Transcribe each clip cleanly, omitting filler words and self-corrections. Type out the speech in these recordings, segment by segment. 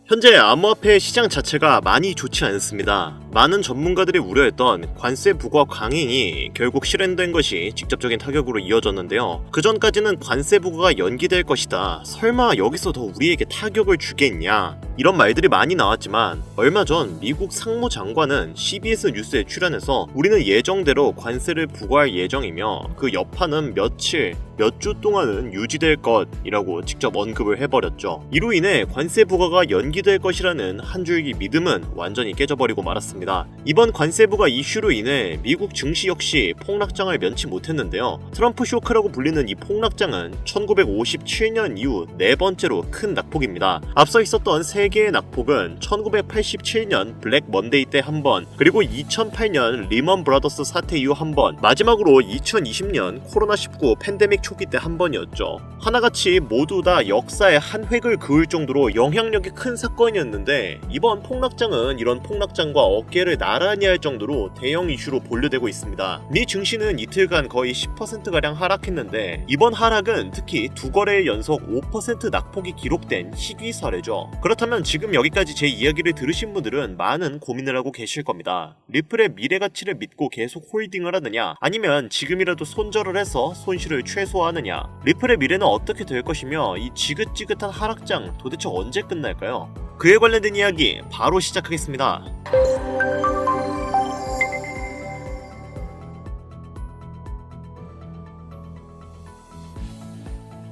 현재 암호화폐 시장 자체가 많이 좋지 않습니다. 많은 전문가들이 우려했던 관세 부과 강행이 결국 실현된 것이 직접적인 타격으로 이어졌는데요. 그전까지는 관세 부과가 연기될 것이다. 설마 여기서 더 우리에게 타격을 주겠냐? 이런 말들이 많이 나왔지만 얼마 전 미국 상무장관은 CBS 뉴스에 출연해서 우리는 예정대로 관세를 부과할 예정이며 그 여파는 며칠, 몇 주 동안은 유지될 것이라고 직접 언급을 해버렸죠. 이로 인해 관세 부과가 연기될 것이라는 한 줄기 믿음은 완전히 깨져버리고 말았습니다. 이번 관세 부과 이슈로 인해 미국 증시 역시 폭락장을 면치 못했는데요. 트럼프 쇼크라고 불리는 이 폭락장은 1957년 이후 네 번째로 큰 낙폭입니다. 앞서 있었던 세 개의 낙폭은 1987년 블랙 먼데이 때 한 번, 그리고 2008년 리먼 브라더스 사태 이후 한 번, 마지막으로 2020년 코로나19 팬데믹 초기 때 한 번이었죠. 하나같이 모두 다 역사의 한 획을 그을 정도로 영향력이 큰 사건이었는데 이번 폭락장은 이런 폭락장과 어깨를 나란히 할 정도로 대형 이슈로 분류되고 있습니다. 미 증시는 이틀간 거의 10%가량 하락했는데 이번 하락은 특히 두 거래의 연속 5% 낙폭이 기록된 희귀 사례죠. 그렇다면 지금 여기까지 제 이야기를 들으신 분들은 많은 고민을 하고 계실 겁니다. 리플의 미래 가치를 믿고 계속 홀딩을 하느냐, 아니면 지금이라도 손절을 해서 손실을 최소화하느냐, 리플의 미래는 어떻게 될 것이며 이 지긋지긋한 하락장 도대체 언제 끝날까요? 그에 관련된 이야기 바로 시작하겠습니다.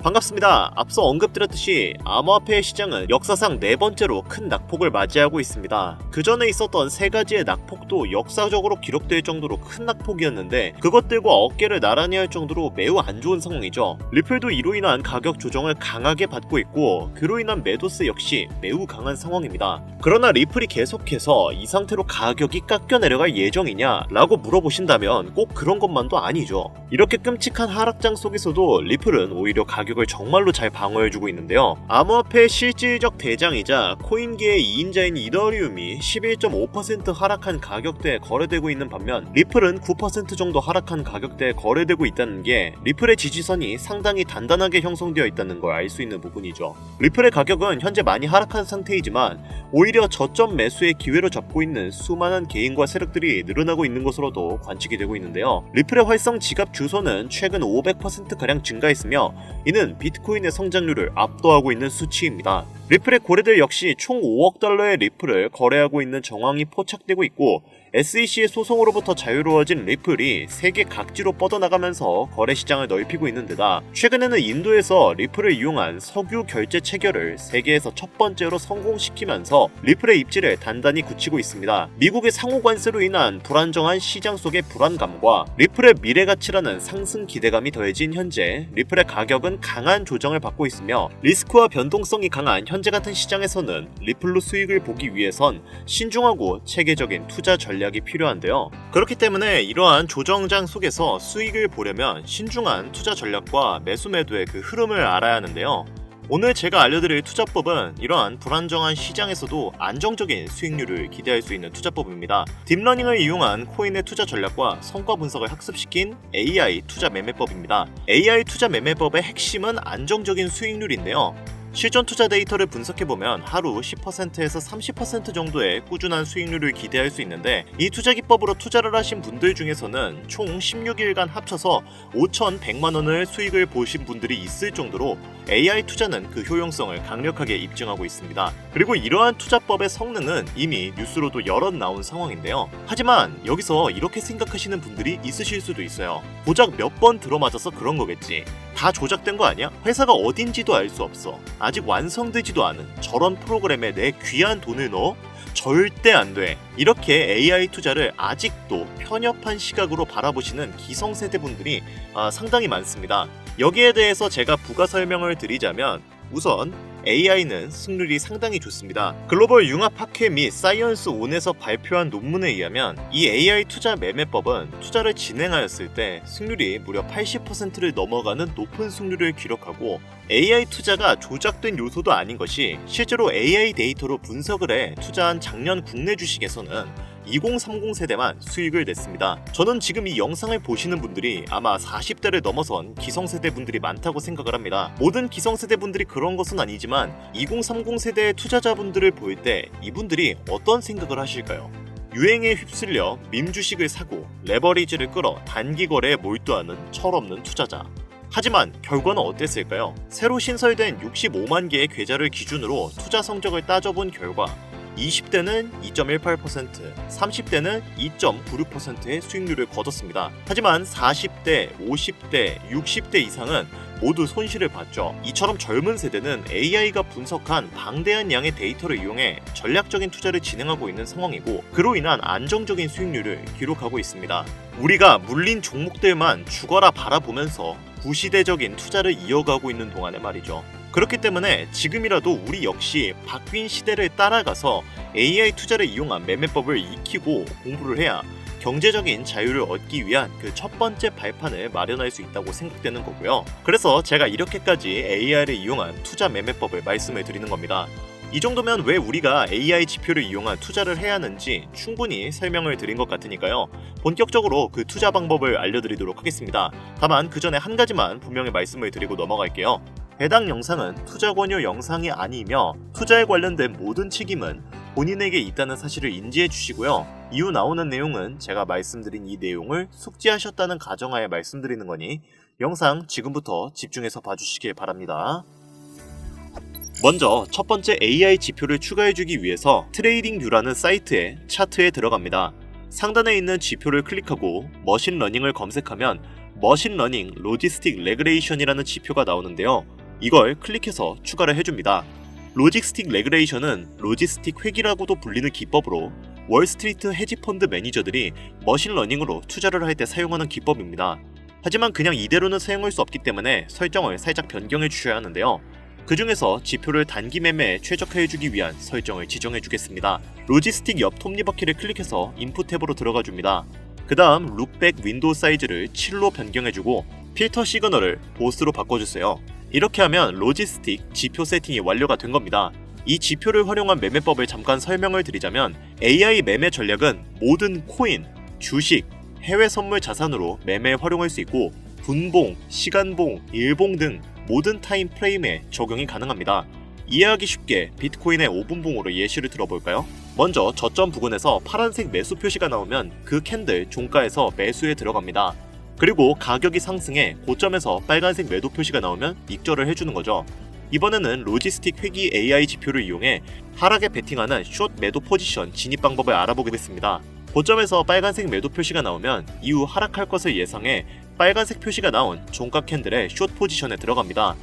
반갑습니다. 앞서 언급드렸듯이 암호화폐 시장은 역사상 네 번째로 큰 낙폭을 맞이하고 있습니다. 그 전에 있었던 세 가지의 낙폭도 역사적으로 기록될 정도로 큰 낙폭이었는데 그것들과 어깨를 나란히 할 정도로 매우 안 좋은 상황이죠. 리플도 이로 인한 가격 조정을 강하게 받고 있고 그로 인한 매도세 역시 매우 강한 상황입니다. 그러나 리플이 계속해서 이 상태로 가격이 깎여 내려갈 예정이냐 라고 물어보신다면 꼭 그런 것만도 아니죠. 이렇게 끔찍한 하락장 속에서도 리플은 오히려 가격을 정말로 잘 방어해주고 있는데요. 암호화폐의 실질적 대장이자 코인계의 2인자인 이더리움이 11.5% 하락한 가격대에 거래되고 있는 반면 리플은 9% 정도 하락한 가격대에 거래되고 있다는 게 리플의 지지선이 상당히 단단하게 형성되어 있다는 걸 알 수 있는 부분이죠. 리플의 가격은 현재 많이 하락한 상태이지만 오히려 저점 매수의 기회로 잡고 있는 수많은 개인과 세력들이 늘어나고 있는 것으로도 관측이 되고 있는데요. 리플의 활성 지갑 주소는 최근 500%가량 증가했으며 이는 비트코인의 성장률을 압도하고 있는 수치입니다. 리플의 고래들 역시 총 5억 달러의 리플을 거래하고 있는 정황이 포착되고 있고 SEC의 소송으로부터 자유로워진 리플이 세계 각지로 뻗어나가면서 거래 시장을 넓히고 있는 데다 최근에는 인도에서 리플을 이용한 석유 결제 체결을 세계에서 첫 번째로 성공시키면서 리플의 입지를 단단히 굳히고 있습니다. 미국의 상호 관세로 인한 불안정한 시장 속의 불안감과 리플의 미래 가치라는 상승 기대감이 더해진 현재 리플의 가격은 강한 조정을 받고 있으며 리스크와 변동성이 강한 현재 같은 시장에서는 리플로 수익을 보기 위해선 신중하고 체계적인 투자 전략이 필요한데요. 그렇기 때문에 이러한 조정장 속에서 수익을 보려면 신중한 투자 전략과 매수 매도의 그 흐름을 알아야 하는데요. 오늘 제가 알려드릴 투자법은 이러한 불안정한 시장에서도 안정적인 수익률을 기대할 수 있는 투자법입니다. 딥러닝을 이용한 코인의 투자 전략과 성과 분석을 학습시킨 AI 투자 매매법입니다. AI 투자 매매법의 핵심은 안정적인 수익률인데요. 실전 투자 데이터를 분석해보면 하루 10%에서 30% 정도의 꾸준한 수익률을 기대할 수 있는데 이 투자 기법으로 투자를 하신 분들 중에서는 총 16일간 합쳐서 5,100만원을 수익을 보신 분들이 있을 정도로 AI 투자는 그 효용성을 강력하게 입증하고 있습니다. 그리고 이러한 투자법의 성능은 이미 뉴스로도 여럿 나온 상황인데요. 하지만 여기서 이렇게 생각하시는 분들이 있으실 수도 있어요. 고작 몇 번 들어맞아서 그런 거겠지. 다 조작된 거 아니야? 회사가 어딘지도 알 수 없어. 아직 완성되지도 않은 저런 프로그램에 내 귀한 돈을 넣어? 절대 안 돼. 이렇게 AI 투자를 아직도 편협한 시각으로 바라보시는 기성세대 분들이 상당히 많습니다. 여기에 대해서 제가 부가 설명을 드리자면 우선 AI는 승률이 상당히 좋습니다. 글로벌 융합 학회 및 사이언스 온에서 발표한 논문에 의하면 이 AI 투자 매매법은 투자를 진행하였을 때 승률이 무려 80%를 넘어가는 높은 승률을 기록하고 AI 투자가 조작된 요소도 아닌 것이 실제로 AI 데이터로 분석을 해 투자한 작년 국내 주식에서는 2030 세대만 수익을 냈습니다. 저는 지금 이 영상을 보시는 분들이 아마 40대를 넘어선 기성세대 분들이 많다고 생각을 합니다. 모든 기성세대 분들이 그런 것은 아니지만 2030 세대의 투자자분들을 볼 때 이분들이 어떤 생각을 하실까요? 유행에 휩쓸려 밈 주식을 사고 레버리지를 끌어 단기 거래에 몰두하는 철없는 투자자. 하지만 결과는 어땠을까요? 새로 신설된 65만 개의 계좌를 기준으로 투자 성적을 따져본 결과 20대는 2.18%, 30대는 2.96%의 수익률을 거뒀습니다. 하지만 40대, 50대, 60대 이상은 모두 손실을 봤죠. 이처럼 젊은 세대는 AI가 분석한 방대한 양의 데이터를 이용해 전략적인 투자를 진행하고 있는 상황이고 그로 인한 안정적인 수익률을 기록하고 있습니다. 우리가 물린 종목들만 죽어라 바라보면서 구시대적인 투자를 이어가고 있는 동안에 말이죠. 그렇기 때문에 지금이라도 우리 역시 바뀐 시대를 따라가서 AI 투자를 이용한 매매법을 익히고 공부를 해야 경제적인 자유를 얻기 위한 그 첫 번째 발판을 마련할 수 있다고 생각되는 거고요. 그래서 제가 이렇게까지 AI를 이용한 투자 매매법을 말씀을 드리는 겁니다. 이 정도면 왜 우리가 AI 지표를 이용한 투자를 해야 하는지 충분히 설명을 드린 것 같으니까요. 본격적으로 그 투자 방법을 알려드리도록 하겠습니다. 다만 그 전에 한 가지만 분명히 말씀을 드리고 넘어갈게요. 해당 영상은 투자 권유 영상이 아니며 투자에 관련된 모든 책임은 본인에게 있다는 사실을 인지해 주시고요. 이후 나오는 내용은 제가 말씀드린 이 내용을 숙지하셨다는 가정하에 말씀드리는 거니 영상 지금부터 집중해서 봐주시길 바랍니다. 먼저 첫 번째 AI 지표를 추가해주기 위해서 트레이딩뷰라는 사이트의 차트에 들어갑니다. 상단에 있는 지표를 클릭하고 머신러닝을 검색하면 머신러닝 로지스틱 레그레이션이라는 지표가 나오는데요. 이걸 클릭해서 추가를 해줍니다. 로지스틱 레그레이션은 로지스틱 회귀라고도 불리는 기법으로 월스트리트 헤지펀드 매니저들이 머신러닝으로 투자를 할 때 사용하는 기법입니다. 하지만 그냥 이대로는 사용할 수 없기 때문에 설정을 살짝 변경해 주셔야 하는데요. 그 중에서 지표를 단기 매매에 최적화해주기 위한 설정을 지정해주겠습니다. 로지스틱 옆 톱니바퀴를 클릭해서 인풋 탭으로 들어가줍니다. 그 다음 룩백 윈도우 사이즈를 7로 변경해주고 필터 시그널을 보스로 바꿔주세요. 이렇게 하면 로지스틱 지표 세팅이 완료가 된 겁니다. 이 지표를 활용한 매매법을 잠깐 설명을 드리자면 AI 매매 전략은 모든 코인, 주식, 해외 선물 자산으로 매매에 활용할 수 있고 분봉, 시간봉, 일봉 등 모든 타임 프레임에 적용이 가능합니다. 이해하기 쉽게 비트코인의 5분봉으로 예시를 들어볼까요? 먼저 저점 부근에서 파란색 매수 표시가 나오면 그 캔들 종가에서 매수에 들어갑니다. 그리고 가격이 상승해 고점에서 빨간색 매도 표시가 나오면 익절을 해주는 거죠. 이번에는 로지스틱 회귀 AI 지표를 이용해 하락에 베팅하는 숏 매도 포지션 진입 방법을 알아보겠습니다. 고점에서 빨간색 매도 표시가 나오면 이후 하락할 것을 예상해 빨간색 표시가 나온 종가 캔들의 숏 포지션에 들어갑니다.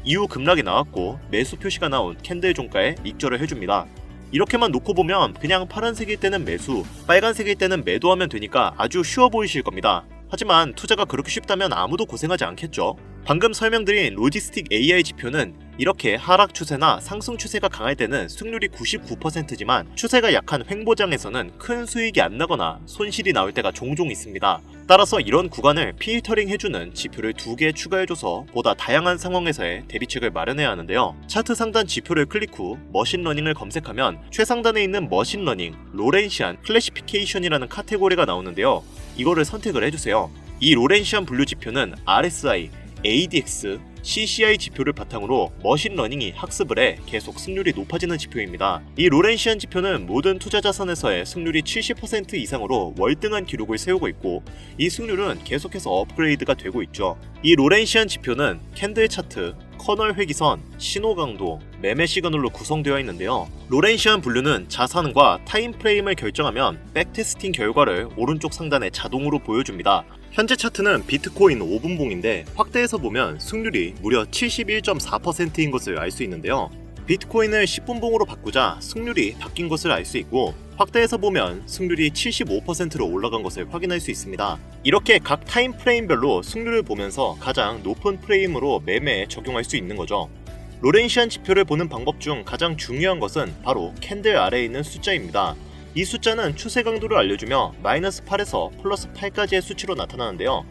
이후 급락이 나왔고 매수 표시가 나온 캔들 종가에 익절을 해줍니다. 이렇게만 놓고 보면 그냥 파란색일 때는 매수, 빨간색일 때는 매도하면 되니까 아주 쉬워 보이실 겁니다. 하지만 투자가 그렇게 쉽다면 아무도 고생하지 않겠죠. 방금 설명드린 로지스틱 AI 지표는 이렇게 하락 추세나 상승 추세가 강할 때는 승률이 99%지만 추세가 약한 횡보장에서는 큰 수익이 안 나거나 손실이 나올 때가 종종 있습니다. 따라서 이런 구간을 필터링 해주는 지표를 2개 추가해줘서 보다 다양한 상황에서의 대비책을 마련해야 하는데요. 차트 상단 지표를 클릭 후 머신러닝을 검색하면 최상단에 있는 머신러닝, 로렌시안 클래시피케이션이라는 카테고리가 나오는데요. 이거를 선택을 해주세요. 이 로렌시안 분류 지표는 RSI, ADX, CCI 지표를 바탕으로 머신러닝이 학습을 해 계속 승률이 높아지는 지표입니다. 이 로렌시안 지표는 모든 투자 자산에서의 승률이 70% 이상으로 월등한 기록을 세우고 있고 이 승률은 계속해서 업그레이드가 되고 있죠. 이 로렌시안 지표는 캔들 차트, 커널 회기선, 신호 강도, 매매 시그널로 구성되어 있는데요. 로렌시안 분류는 자산과 타임 프레임을 결정하면 백테스팅 결과를 오른쪽 상단에 자동으로 보여줍니다. 현재 차트는 비트코인 5분봉인데 확대해서 보면 승률이 무려 71.4%인 것을 알 수 있는데요. 비트코인을 10분봉으로 바꾸자 승률이 바뀐 것을 알 수 있고 확대해서 보면 승률이 75%로 올라간 것을 확인할 수 있습니다. 이렇게 각 타임 프레임별로 승률을 보면서 가장 높은 프레임으로 매매에 적용할 수 있는 거죠. 로렌시안 지표를 보는 방법 중 가장 중요한 것은 바로 캔들 아래에 있는 숫자입니다. 이 숫자는 추세 강도를 알려주며 마이너스 8에서 플러스 8까지의 수치로 나타나는데요.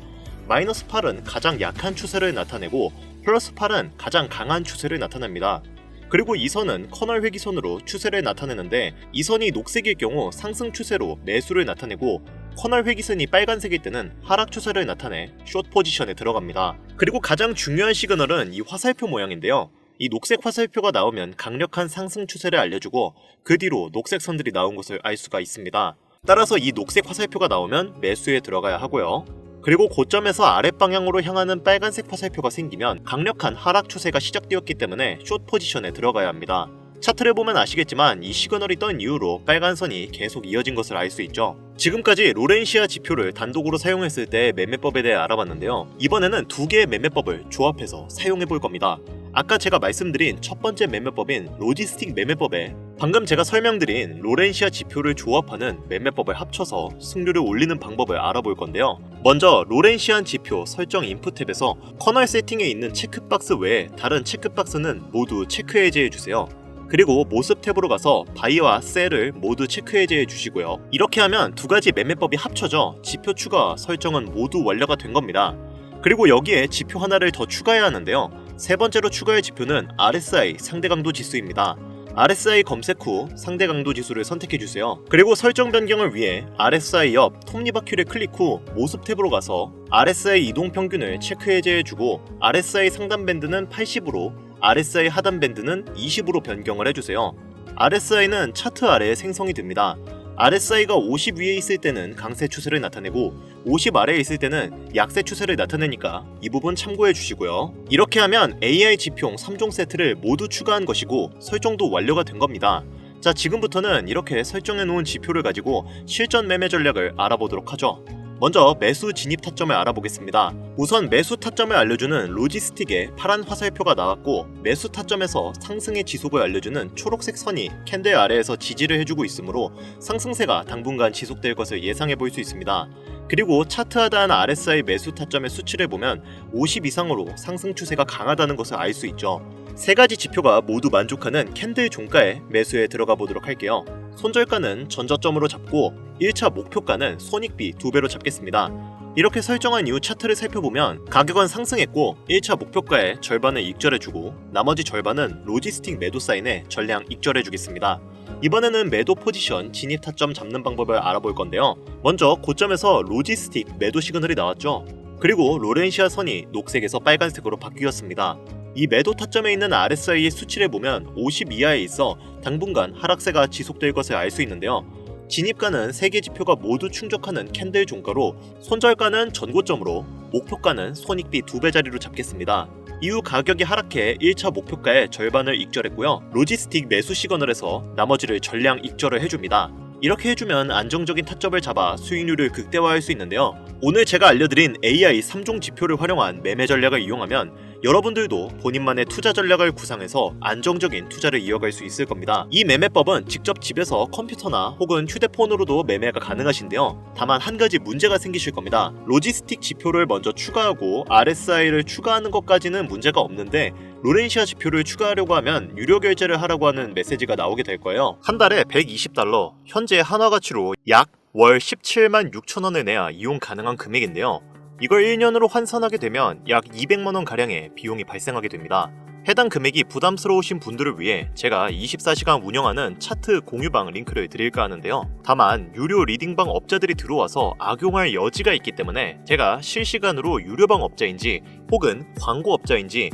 마이너스 8은 가장 약한 추세를 나타내고 플러스 8은 가장 강한 추세를 나타냅니다. 그리고 이 선은 커널 회귀선으로 추세를 나타내는데 이 선이 녹색일 경우 상승 추세로 매수를 나타내고 커널 회귀선이 빨간색일 때는 하락 추세를 나타내 숏 포지션에 들어갑니다. 그리고 가장 중요한 시그널은 이 화살표 모양인데요. 이 녹색 화살표가 나오면 강력한 상승 추세를 알려주고 그 뒤로 녹색 선들이 나온 것을 알 수가 있습니다. 따라서 이 녹색 화살표가 나오면 매수에 들어가야 하고요. 그리고 고점에서 아랫방향으로 향하는 빨간색 화살표가 생기면 강력한 하락 추세가 시작되었기 때문에 숏 포지션에 들어가야 합니다. 차트를 보면 아시겠지만 이 시그널이 떤 이후로 빨간 선이 계속 이어진 것을 알 수 있죠. 지금까지 로렌시아 지표를 단독으로 사용했을 때 매매법에 대해 알아봤는데요. 이번에는 두 개의 매매법을 조합해서 사용해 볼 겁니다. 아까 제가 말씀드린 첫 번째 매매법인 로지스틱 매매법에 방금 제가 설명드린 로렌시아 지표를 조합하는 매매법을 합쳐서 승률을 올리는 방법을 알아볼 건데요. 먼저 로렌시안 지표 설정 인풋 탭에서 커널 세팅에 있는 체크박스 외에 다른 체크박스는 모두 체크 해제해 주세요. 그리고 모습 탭으로 가서 바이와 셀을 모두 체크 해제해 주시고요. 이렇게 하면 두 가지 매매법이 합쳐져 지표 추가 설정은 모두 완료가 된 겁니다. 그리고 여기에 지표 하나를 더 추가해야 하는데요. 세 번째로 추가할 지표는 RSI 상대강도 지수입니다. RSI 검색 후 상대강도 지수를 선택해주세요. 그리고 설정 변경을 위해 RSI 옆 톱니바퀴를 클릭 후 모습 탭으로 가서 RSI 이동평균을 체크 해제해주고 RSI 상단 밴드는 80으로 RSI 하단 밴드는 20으로 변경을 해주세요. RSI는 차트 아래에 생성이 됩니다. RSI가 50 위에 있을 때는 강세 추세를 나타내고 50 아래에 있을 때는 약세 추세를 나타내니까 이 부분 참고해 주시고요. 이렇게 하면 AI 지표용 3종 세트를 모두 추가한 것이고 설정도 완료가 된 겁니다. 자, 지금부터는 이렇게 설정해 놓은 지표를 가지고 실전 매매 전략을 알아보도록 하죠. 먼저 매수 진입 타점을 알아보겠습니다. 우선 매수 타점을 알려주는 로지스틱에 파란 화살표가 나왔고 매수 타점에서 상승의 지속을 알려주는 초록색 선이 캔들 아래에서 지지를 해주고 있으므로 상승세가 당분간 지속될 것을 예상해 볼 수 있습니다. 그리고 차트 하단 RSI 매수 타점의 수치를 보면 50 이상으로 상승 추세가 강하다는 것을 알 수 있죠. 세 가지 지표가 모두 만족하는 캔들 종가에 매수에 들어가 보도록 할게요. 손절가는 전저점으로 잡고 1차 목표가는 손익비 2배로 잡겠습니다. 이렇게 설정한 이후 차트를 살펴보면 가격은 상승했고 1차 목표가의 절반을 익절해주고 나머지 절반은 로지스틱 매도 사인에 전량 익절해주겠습니다. 이번에는 매도 포지션 진입 타점 잡는 방법을 알아볼 건데요. 먼저 고점에서 로지스틱 매도 시그널이 나왔죠. 그리고 로렌시아 선이 녹색에서 빨간색으로 바뀌었습니다. 이 매도 타점에 있는 RSI의 수치를 보면 50 이하에 있어 당분간 하락세가 지속될 것을 알 수 있는데요. 진입가는 3개 지표가 모두 충족하는 캔들 종가로 손절가는 전고점으로 목표가는 손익비 2배 자리로 잡겠습니다. 이후 가격이 하락해 1차 목표가의 절반을 익절했고요. 로지스틱 매수 시그널에서 나머지를 전량 익절을 해줍니다. 이렇게 해주면 안정적인 타점을 잡아 수익률을 극대화할 수 있는데요. 오늘 제가 알려드린 AI 3종 지표를 활용한 매매 전략을 이용하면 여러분들도 본인만의 투자 전략을 구상해서 안정적인 투자를 이어갈 수 있을 겁니다. 이 매매법은 직접 집에서 컴퓨터나 혹은 휴대폰으로도 매매가 가능하신데요. 다만 한 가지 문제가 생기실 겁니다. 로지스틱 지표를 먼저 추가하고 RSI를 추가하는 것까지는 문제가 없는데 로렌시아 지표를 추가하려고 하면 유료 결제를 하라고 하는 메시지가 나오게 될 거예요. 한 달에 $120, 현재 한화 가치로 약 월 17만 6천 원을 내야 이용 가능한 금액인데요. 이걸 1년으로 환산하게 되면 약 200만 원 가량의 비용이 발생하게 됩니다. 해당 금액이 부담스러우신 분들을 위해 제가 24시간 운영하는 차트 공유방 링크를 드릴까 하는데요. 다만 유료 리딩방 업자들이 들어와서 악용할 여지가 있기 때문에 제가 실시간으로 유료방 업자인지 혹은 광고 업자인지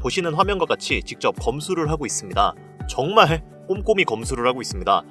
보시는 화면과 같이 직접 검수를 하고 있습니다. 정말 꼼꼼히 검수를 하고 있습니다.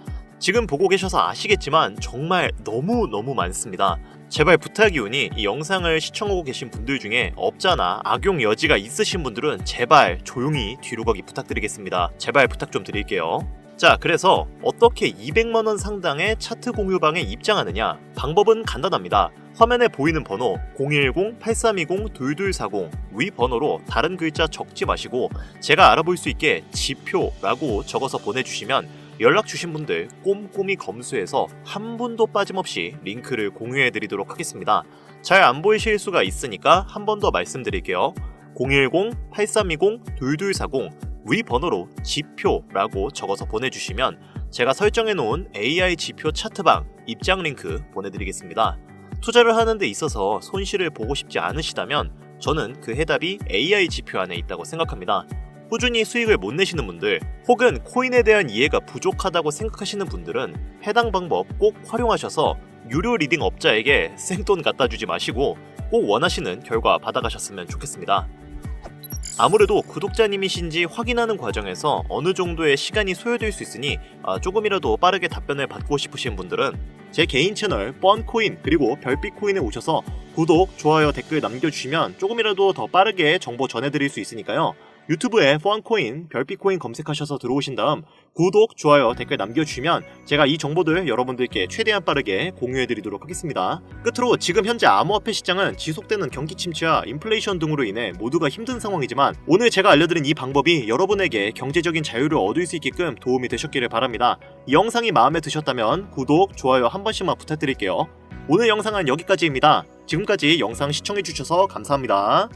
지금 보고 계셔서 아시겠지만 정말 너무 많습니다. 제발 부탁이오니 이 영상을 시청하고 계신 분들 중에 업자나 악용 여지가 있으신 분들은 제발 조용히 뒤로 가기 부탁드리겠습니다. 제발 부탁 좀 드릴게요. 자, 그래서 어떻게 200만원 상당의 차트 공유방에 입장하느냐? 방법은 간단합니다. 화면에 보이는 번호 010-8320-2240 위 번호로 다른 글자 적지 마시고 제가 알아볼 수 있게 지표라고 적어서 보내주시면 연락 주신 분들 꼼꼼히 검수해서 한 분도 빠짐없이 링크를 공유해 드리도록 하겠습니다. 잘 안 보이실 수가 있으니까 한 번 더 말씀드릴게요. 010-8320-2240 위 번호로 지표라고 적어서 보내주시면 제가 설정해 놓은 AI 지표 차트방 입장 링크 보내드리겠습니다. 투자를 하는 데 있어서 손실을 보고 싶지 않으시다면 저는 그 해답이 AI 지표 안에 있다고 생각합니다. 꾸준히 수익을 못 내시는 분들, 혹은 코인에 대한 이해가 부족하다고 생각하시는 분들은 해당 방법 꼭 활용하셔서 유료 리딩 업자에게 생돈 갖다 주지 마시고 꼭 원하시는 결과 받아가셨으면 좋겠습니다. 아무래도 구독자님이신지 확인하는 과정에서 어느 정도의 시간이 소요될 수 있으니 조금이라도 빠르게 답변을 받고 싶으신 분들은 제 개인 채널 뻔코인 그리고 별빛코인에 오셔서 구독, 좋아요, 댓글 남겨주시면 조금이라도 더 빠르게 정보 전해드릴 수 있으니까요. 유튜브에 뻔코인, 별빛코인 검색하셔서 들어오신 다음 구독, 좋아요, 댓글 남겨주시면 제가 이 정보들 여러분들께 최대한 빠르게 공유해드리도록 하겠습니다. 끝으로 지금 현재 암호화폐 시장은 지속되는 경기 침체와 인플레이션 등으로 인해 모두가 힘든 상황이지만 오늘 제가 알려드린 이 방법이 여러분에게 경제적인 자유를 얻을 수 있게끔 도움이 되셨기를 바랍니다. 이 영상이 마음에 드셨다면 구독, 좋아요 한 번씩만 부탁드릴게요. 오늘 영상은 여기까지입니다. 지금까지 영상 시청해주셔서 감사합니다.